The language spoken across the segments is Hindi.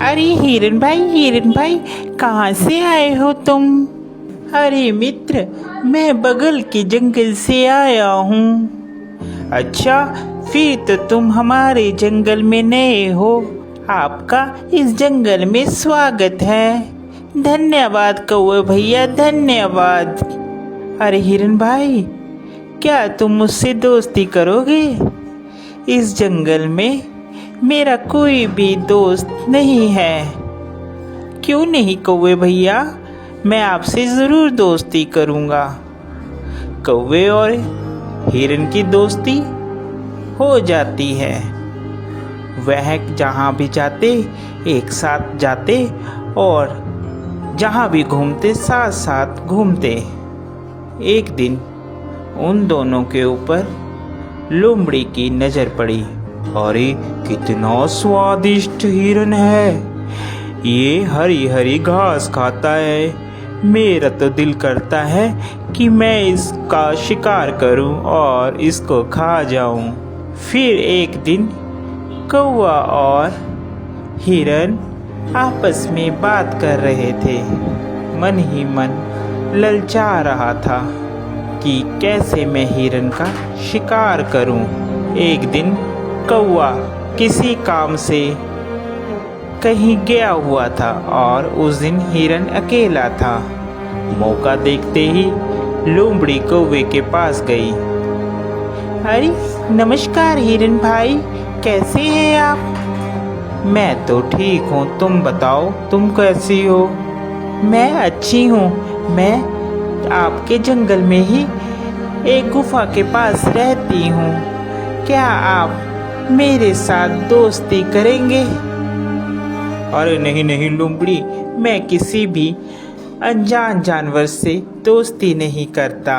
अरे हिरन भाई कहाँ से आए हो तुम? अरे मित्र, मैं बगल के जंगल से आया हूँ। अच्छा, फिर तो तुम हमारे जंगल में नए हो। आपका इस जंगल में स्वागत है। धन्यवाद कौवे भैया, धन्यवाद। अरे हिरन भाई, क्या तुम मुझसे दोस्ती करोगे? इस जंगल में मेरा कोई भी दोस्त नहीं है। क्यों नहीं कौवे भैया, मैं आपसे ज़रूर दोस्ती करूँगा। कौवे और हिरन की दोस्ती हो जाती है। वह जहाँ भी जाते एक साथ जाते और जहाँ भी घूमते साथ साथ घूमते। एक दिन उन दोनों के ऊपर लोमड़ी की नज़र पड़ी। अरे कितना स्वादिष्ट हिरन है, ये हरी हरी घास खाता है। मेरा तो दिल करता है कि मैं इसका शिकार करूं और इसको खा जाऊं। फिर एक दिन कौवा और हिरन आपस में बात कर रहे थे। मन ही मन ललचा रहा था कि कैसे मैं हिरन का शिकार करूं। एक दिन कौवा किसी काम से कहीं गया हुआ था और उस दिन हिरन अकेला था। मौका देखते ही लोमड़ी कौवे के पास गई। अरे नमस्कार हिरन भाई, कैसे हैं आप? मैं तो ठीक हूँ, तुम बताओ तुम कैसी हो? मैं अच्छी हूँ। मैं आपके जंगल में ही एक गुफा के पास रहती हूँ। क्या आप मेरे साथ दोस्ती करेंगे? अरे नहीं नहीं लोमड़ी, मैं किसी भी अनजान जानवर से दोस्ती नहीं करता।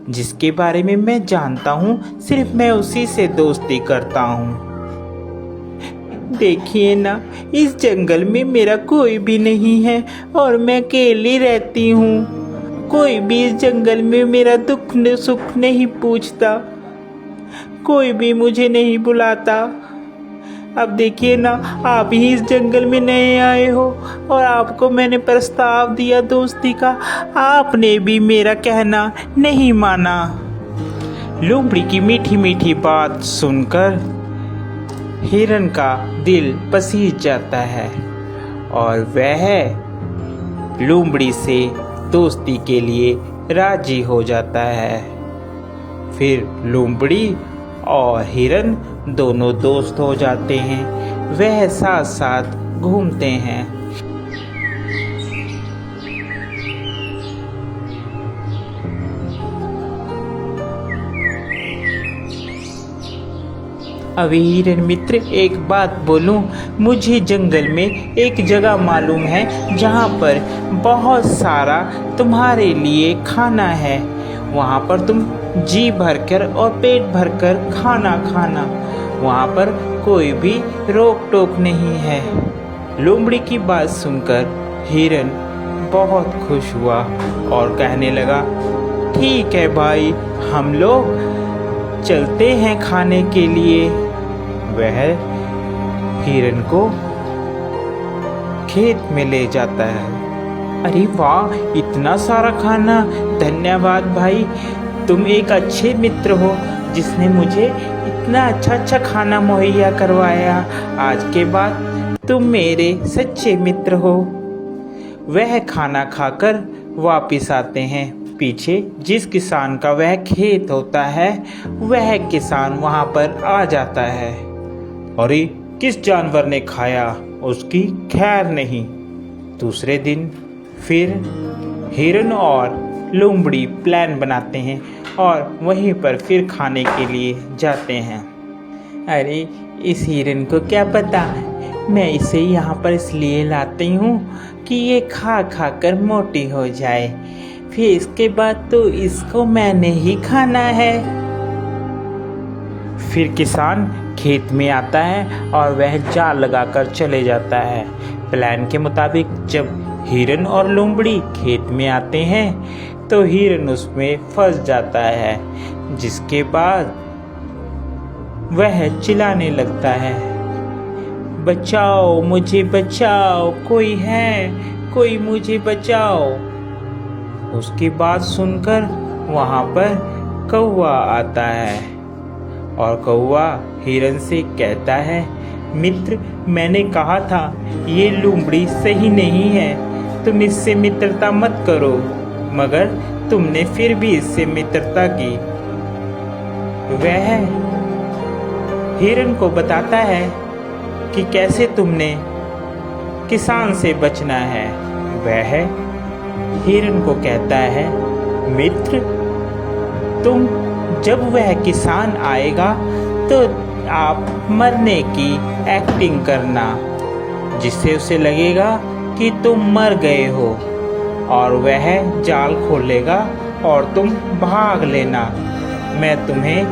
जिसके बारे में मैं जानता हूँ सिर्फ मैं उसी से दोस्ती करता हूँ। देखिए ना, इस जंगल में मेरा कोई भी नहीं है और मैं अकेली रहती हूँ। कोई भी इस जंगल में मेरा दुख सुख नहीं पूछता, कोई भी मुझे नहीं बुलाता। अब देखिए ना, आप ही इस जंगल में नए आए हो और आपको मैंने प्रस्ताव दिया दोस्ती का, आपने भी मेरा कहना नहीं माना। लोमड़ी की मीठी मीठी बात सुनकर हिरन का दिल पसीज जाता है और वह लोमड़ी से दोस्ती के लिए राजी हो जाता है। फिर लोमड़ी और हिरन दोनों दोस्त हो जाते हैं। वह साथ साथ घूमते हैं। अभी हिरन मित्र, एक बात बोलूं, मुझे जंगल में एक जगह मालूम है जहां पर बहुत सारा तुम्हारे लिए खाना है। वहां पर तुम जी भरकर और पेट भरकर खाना खाना। वहां पर कोई भी रोक टोक नहीं है। लोमड़ी की बात सुनकर हिरन बहुत खुश हुआ और कहने लगा, ठीक है भाई, हम लोग चलते हैं खाने के लिए। वह हिरन को खेत में ले जाता है। अरे वाह, इतना सारा खाना! धन्यवाद भाई, तुम एक अच्छे मित्र हो जिसने मुझे इतना अच्छा खाना मुहैया करवाया। आज के बाद तुम मेरे सच्चे मित्र हो। वह खाना खाकर वापिस आते हैं। पीछे जिस किसान का वह खेत होता है, वह किसान वहां पर आ जाता है। अरे किस जानवर ने खाया, उसकी खैर नहीं। दूसरे दिन फिर हिरन और लोमड़ी प्लान बनाते हैं और वहीं पर फिर खाने के लिए जाते हैं। अरे इस हिरन को क्या पता, मैं इसे यहाँ पर इसलिए लाती हूँ कि ये खा खा कर मोटी हो जाए, फिर इसके बाद तो इसको मैंने ही खाना है। फिर किसान खेत में आता है और वह जाल लगाकर चले जाता है। प्लान के मुताबिक जब हिरन और लोमड़ी खेत में आते हैं तो हिरन उसमें फंस जाता है, जिसके बाद वह चिल्लाने लगता है, बचाओ, मुझे बचाओ, कोई है, कोई मुझे बचाओ। उसकी बात सुनकर वहाँ पर कौवा आता है और कौवा हिरन से कहता है, मित्र, मैंने कहा था ये लोमड़ी सही नहीं है, तुम इससे मित्रता मत करो, मगर तुमने फिर भी इससे मित्रता की। वह हिरन को बताता है कि कैसे तुमने किसान से बचना है। वह हिरन को कहता है, मित्र, तुम जब वह किसान आएगा तो आप मरने की एक्टिंग करना, जिससे उसे लगेगा कि तुम मर गए हो, और वह जाल खोलेगा और तुम भाग लेना। मैं तुम्हें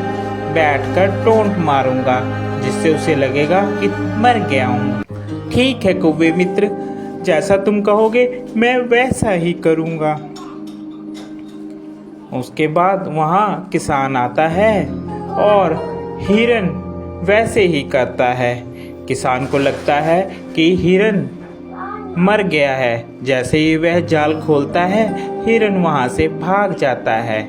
बैठकर टोंट मारूंगा, जिससे उसे लगेगा कि मर गया हूँ। ठीक है कौवे मित्र, जैसा तुम कहोगे मैं वैसा ही करूँगा। उसके बाद वहाँ किसान आता है और हिरन वैसे ही करता है। किसान को लगता है कि हिरन मर गया है। जैसे ही वह जाल खोलता है, हिरन वहाँ से भाग जाता है।